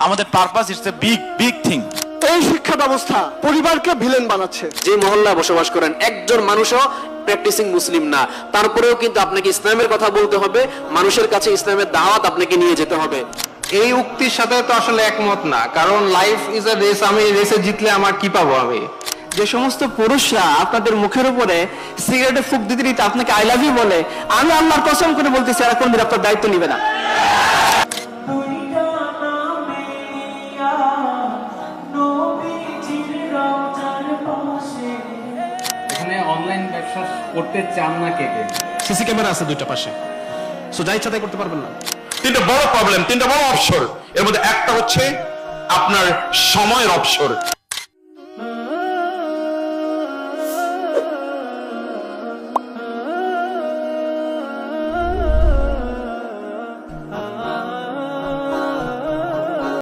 আমাদের purpose it's a big big thing. এই শিক্ষা ব্যবস্থা পরিবারকে ভিলেন বানাচ্ছে। যে মহল্লায় বসবাস করেন একজন মানুষও প্র্যাকটিসিং মুসলিম না, তারপরেও কিন্তু আপনাকে ইসলামের কথা বলতে হবে, মানুষের কাছে ইসলামের দাওয়াত আপনাকে নিয়ে যেতে হবে। এই উক্তির সাথে তো আসলে একমত না, কারণ লাইফ ইজ আ রেস। আমি রেসে জিতলে আমার কি পাবো? আমি যে সমস্ত পুরুষরা আপনাদের মুখের উপরে সিগারেটে ফুক দিতে দিতে আপনাকে আই লাভ ইউ বলে, আমি আল্লাহর কসম করে বলতেছি এরা কোনদিন আপনার দায়িত্ব নিবে না। এখানে অনলাইন ব্যবসা করতে চান না কে কে? সিসি ক্যামেরা আছে দুইটা পাশে, সো যা ইচ্ছা তাই করতে পারবেন না। তিনটা বড় প্রবলেম, তিনটা বড় অবসর। এর মধ্যে একটা হচ্ছে আপনার সময়ের অবসর।